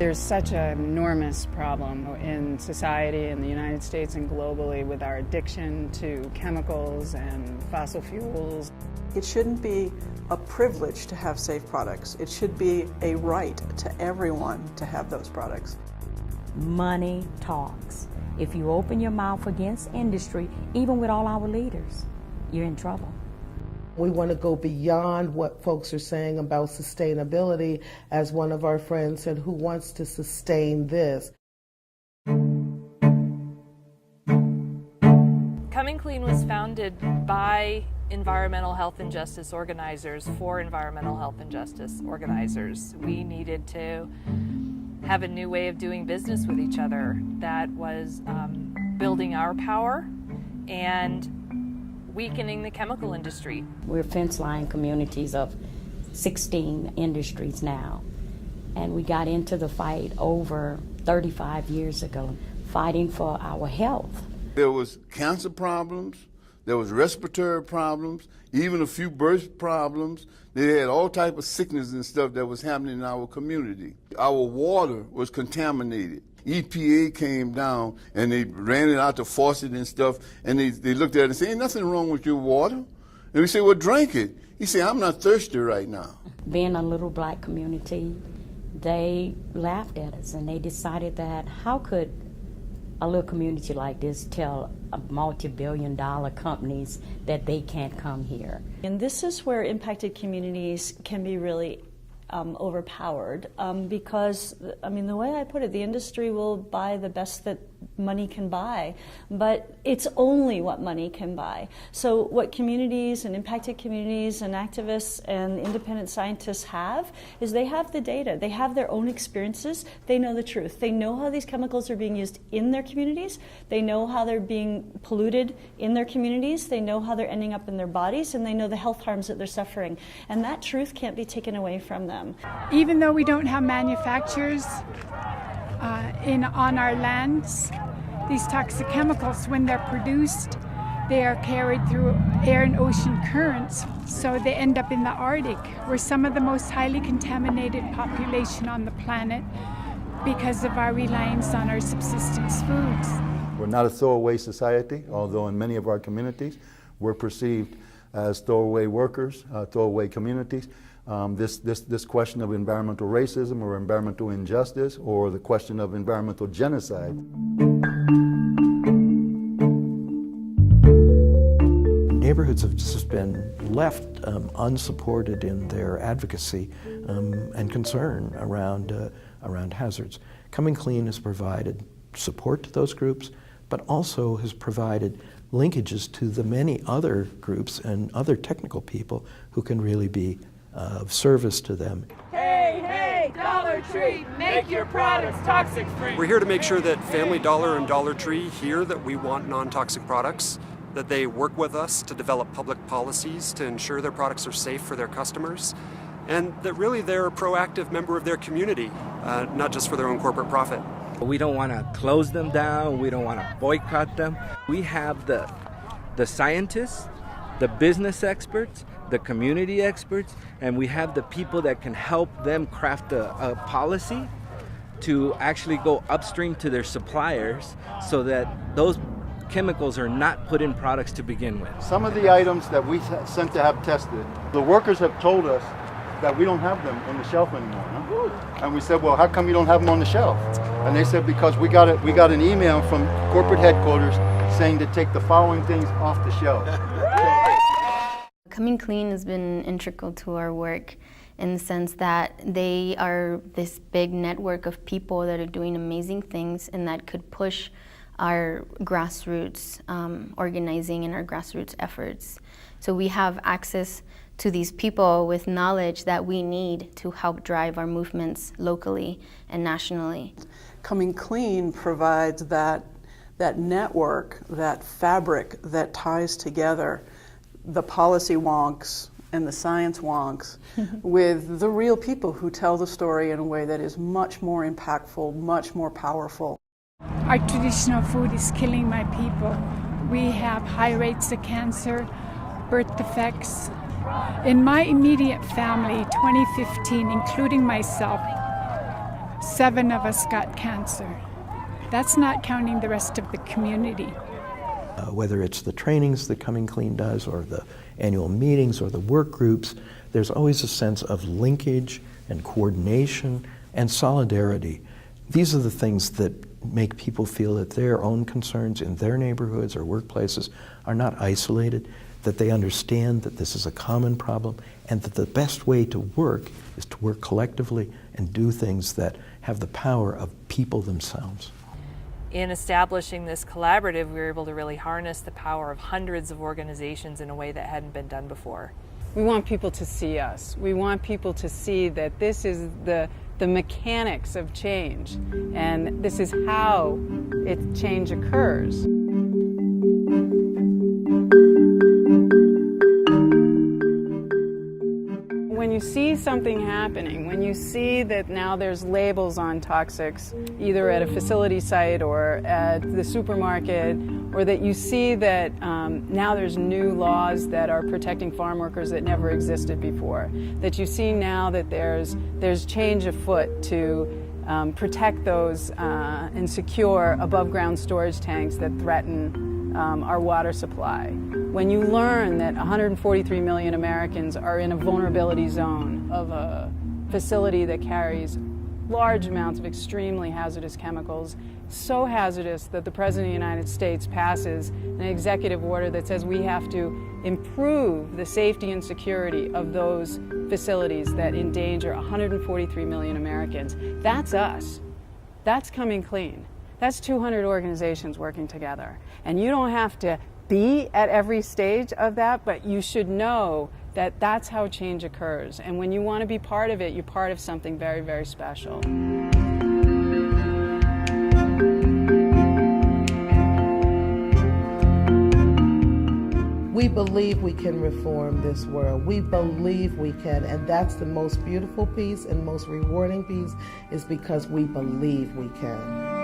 There's such an enormous problem in society in the United States and globally with our addiction to chemicals and fossil fuels. It shouldn't be a privilege to have safe products. It should be a right to everyone to have those products. Money talks. If you open your mouth against industry, even with all our leaders, you're in trouble. We want to go beyond what folks are saying about sustainability, as one of our friends said, who wants to sustain this. Coming Clean was founded by environmental health and justice organizers for environmental health and justice organizers. We needed to have a new way of doing business with each other that was building our power and weakening the chemical industry. We're fence-line communities of 16 industries now, and we got into the fight over 35 years ago, fighting for our health. There was cancer problems, there was respiratory problems, even a few birth problems. They had all type of sickness and stuff that was happening in our community. Our water was contaminated. EPA came down and they ran it out the faucet and stuff, and they looked at it and said, ain't nothing wrong with your water. And we said, well, drink it. He said, I'm not thirsty right now. Being a little black community, they laughed at us and they decided that how could a little community like this tell multi-billion-dollar companies that they can't come here. And this is where impacted communities can be really overpowered because, I mean, the way I put it, the industry will buy the best that money can buy, but it's only what money can buy. So what communities and impacted communities and activists and independent scientists have is they have the data, they have their own experiences, they know the truth. They know how these chemicals are being used in their communities, they know how they're being polluted in their communities, they know how they're ending up in their bodies, and they know the health harms that they're suffering. And that truth can't be taken away from them. Even though we don't have manufacturers on our lands, these toxic chemicals, when they're produced, they are carried through air and ocean currents, so they end up in the Arctic. We're some of the most highly contaminated population on the planet because of our reliance on our subsistence foods. We're not a throwaway society, although in many of our communities we're perceived as throwaway workers, throwaway communities. This question of environmental racism or environmental injustice or the question of environmental genocide. Neighborhoods have just been left unsupported in their advocacy and concern around hazards. Coming Clean has provided support to those groups, but also has provided linkages to the many other groups and other technical people who can really be of service to them. Hey, hey, Dollar Tree, make your products toxic free. We're here to make sure that Family Dollar and Dollar Tree hear that we want non-toxic products, that they work with us to develop public policies to ensure their products are safe for their customers, and that really they're a proactive member of their community, not just for their own corporate profit. We don't want to close them down, we don't want to boycott them. We have the scientists, the business experts, the community experts, and we have the people that can help them craft a policy to actually go upstream to their suppliers so that those chemicals are not put in products to begin with. Some of the items that we sent to have tested, the workers have told us that we don't have them on the shelf anymore. Huh? And we said, well, how come you don't have them on the shelf? And they said, because we got an email from corporate headquarters saying to take the following things off the shelf. Coming Clean has been integral to our work in the sense that they are this big network of people that are doing amazing things and that could push our grassroots organizing and our grassroots efforts. So we have access to these people with knowledge that we need to help drive our movements locally and nationally. Coming Clean provides that network, that fabric that ties together the policy wonks and the science wonks with the real people who tell the story in a way that is much more impactful, much more powerful. Our traditional food is killing my people. We have high rates of cancer, birth defects. In my immediate family, 2015, including myself, 7 of us got cancer. That's not counting the rest of the community. Whether it's the trainings that Coming Clean does or the annual meetings or the work groups, there's always a sense of linkage and coordination and solidarity. These are the things that make people feel that their own concerns in their neighborhoods or workplaces are not isolated, that they understand that this is a common problem, and that the best way to work is to work collectively and do things that have the power of people themselves. In establishing this collaborative, we were able to really harness the power of hundreds of organizations in a way that hadn't been done before. We want people to see us. We want people to see that this is the mechanics of change, and this is how change occurs. When you see something happening, when you see that now there's labels on toxics, either at a facility site or at the supermarket, or that you see that now there's new laws that are protecting farm workers that never existed before, that you see now that there's change afoot to protect those and secure above-ground storage tanks that threaten our water supply. When you learn that 143 million Americans are in a vulnerability zone of a facility that carries large amounts of extremely hazardous chemicals, so hazardous that the President of the United States passes an executive order that says we have to improve the safety and security of those facilities that endanger 143 million Americans. That's us. That's Coming Clean. That's 200 organizations working together. And you don't have to be at every stage of that, but you should know that that's how change occurs. And when you want to be part of it, you're part of something very, very special. We believe we can reform this world. We believe we can, and that's the most beautiful piece and most rewarding piece, is because we believe we can.